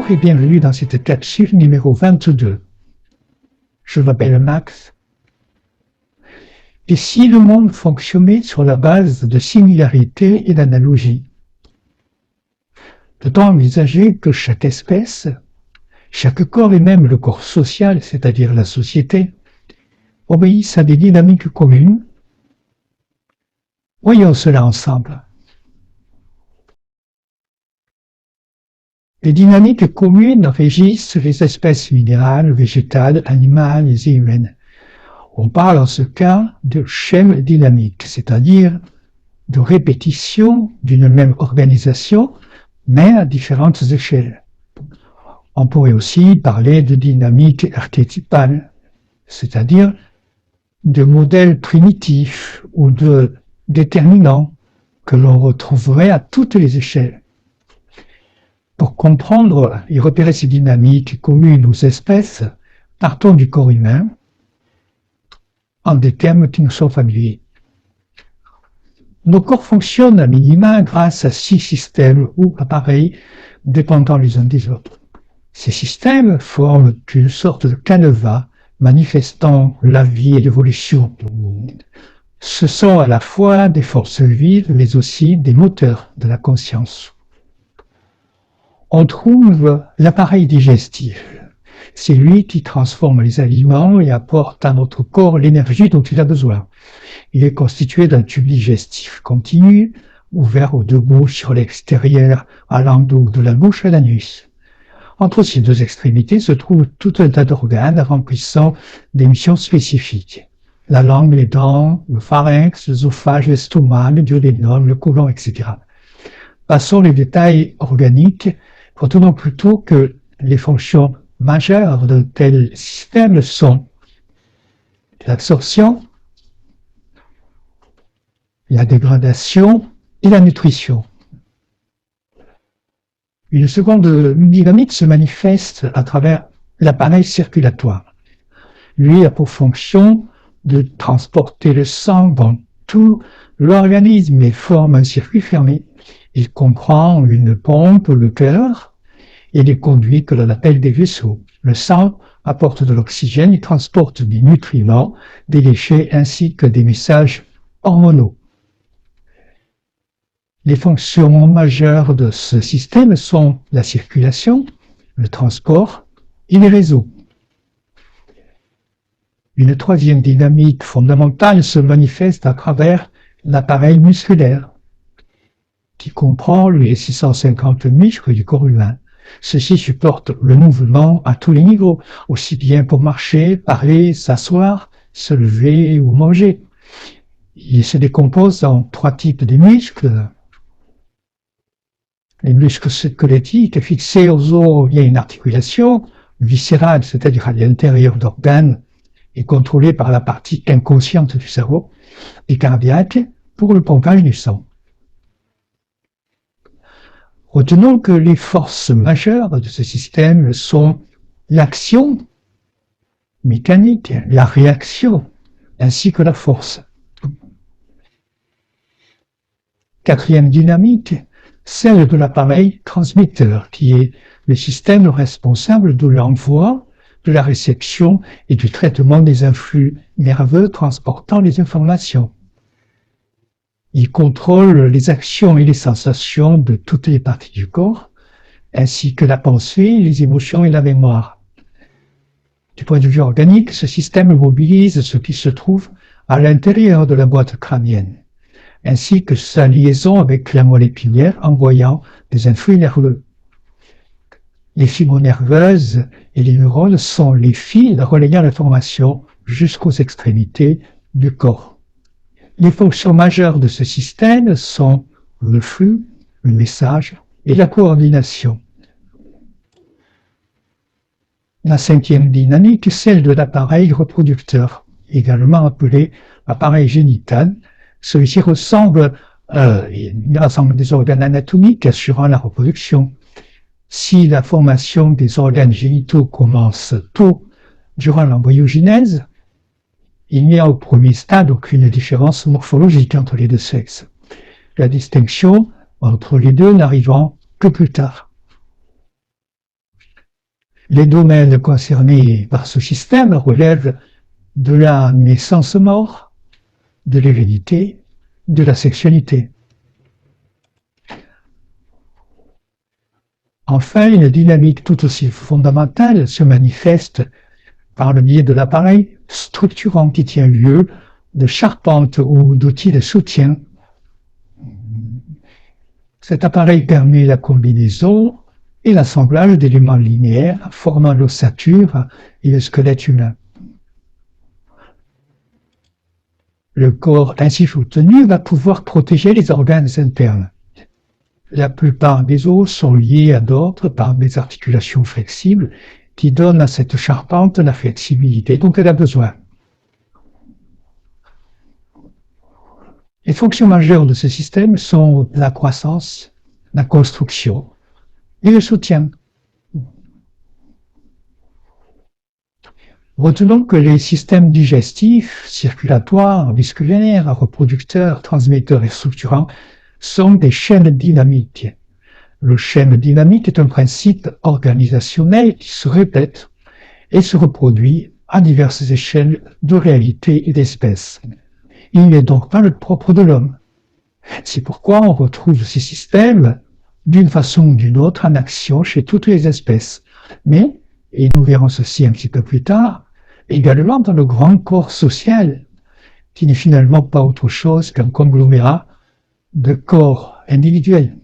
Bonjour et bienvenue dans cette capsule numéro 22. Je m'appelle Max. Et si le monde fonctionnait sur la base de similarité et d'analogie? Peut-on envisager que chaque espèce, chaque corps et même le corps social, c'est-à-dire la société, obéissent à des dynamiques communes? Voyons cela ensemble. Les dynamiques communes régissent les espèces minérales, végétales, animales et humaines. On parle en ce cas de chaîne dynamique, c'est-à-dire de répétition d'une même organisation, mais à différentes échelles. On pourrait aussi parler de dynamique archétypale, c'est-à-dire de modèles primitifs ou de déterminants que l'on retrouverait à toutes les échelles. Pour comprendre et repérer ces dynamiques communes aux espèces, partons du corps humain en des termes qui nous sont familiers. Nos corps fonctionnent à minima grâce à 6 systèmes ou appareils dépendant les uns des autres. Ces systèmes forment une sorte de canevas manifestant la vie et l'évolution. Ce sont à la fois des forces vives, mais aussi des moteurs de la conscience. On trouve l'appareil digestif. C'est lui qui transforme les aliments et apporte à notre corps l'énergie dont il a besoin. Il est constitué d'un tube digestif continu, ouvert aux deux bouches sur l'extérieur, allant donc de la bouche à l'anus. Entre ces deux extrémités se trouve tout un tas d'organes remplissant des missions spécifiques. La langue, les dents, le pharynx, l'œsophage, l'estomac, le duodénum, le côlon, etc. Passons les détails organiques. Retenons plutôt que les fonctions majeures de tel système sont l'absorption, la dégradation et la nutrition. Une seconde dynamique se manifeste à travers l'appareil circulatoire. Lui a pour fonction de transporter le sang dans tout l'organisme et forme un circuit fermé. Il comprend une pompe, le cœur, et les conduits que l'on appelle des vaisseaux. Le sang apporte de l'oxygène et transporte des nutriments, des déchets ainsi que des messages hormonaux. Les fonctions majeures de ce système sont la circulation, le transport et les réseaux. Une troisième dynamique fondamentale se manifeste à travers l'appareil musculaire, qui comprend les 650 muscles du corps humain. Ceux-ci supportent le mouvement à tous les niveaux, aussi bien pour marcher, parler, s'asseoir, se lever ou manger. Il se décompose en 3 types de muscles. Les muscles squelettiques fixés aux os via une articulation viscérale, c'est-à-dire à l'intérieur d'organes, et contrôlée par la partie inconsciente du cerveau, et cardiaque pour le pompage du sang. Retenons que les forces majeures de ce système sont l'action mécanique, la réaction, ainsi que la force. Quatrième dynamique, celle de l'appareil transmetteur, qui est le système responsable de l'envoi, de la réception et du traitement des influx nerveux transportant les informations. Il contrôle les actions et les sensations de toutes les parties du corps, ainsi que la pensée, les émotions et la mémoire. Du point de vue organique, ce système mobilise ce qui se trouve à l'intérieur de la boîte crânienne, ainsi que sa liaison avec la moelle épinière envoyant des influx nerveux. Les fibres nerveuses et les neurones sont les fils relayant l'information jusqu'aux extrémités du corps. Les fonctions majeures de ce système sont le flux, le message et la coordination. La 5e dynamique est celle de l'appareil reproducteur, également appelé appareil génital. Celui-ci rassemble des organes anatomiques assurant la reproduction. Si la formation des organes génitaux commence tôt durant l'embryogenèse, il n'y a au premier stade aucune différence morphologique entre les deux sexes. La distinction entre les deux n'arrivant que plus tard. Les domaines concernés par ce système relèvent de la naissance-mort, de l'hérédité, de la sexualité. Enfin, une dynamique tout aussi fondamentale se manifeste par le biais de l'appareil structurant qui tient lieu de charpentes ou d'outils de soutien. Cet appareil permet la combinaison et l'assemblage d'éléments linéaires formant l'ossature et le squelette humain. Le corps ainsi soutenu va pouvoir protéger les organes internes. La plupart des os sont liés à d'autres par des articulations flexibles qui donnent à cette charpente la flexibilité dont elle a besoin. Les fonctions majeures de ce système sont la croissance, la construction et le soutien. Retenons que les systèmes digestifs, circulatoires, musculaires, reproducteurs, transmetteurs et structurants sont des chaînes dynamiques. Le schème dynamique est un principe organisationnel qui se répète et se reproduit à diverses échelles de réalité et d'espèces. Il n'est donc pas le propre de l'homme. C'est pourquoi on retrouve ces systèmes d'une façon ou d'une autre en action chez toutes les espèces. Mais, et nous verrons ceci un petit peu plus tard, également dans le grand corps social, qui n'est finalement pas autre chose qu'un conglomérat de corps individuels.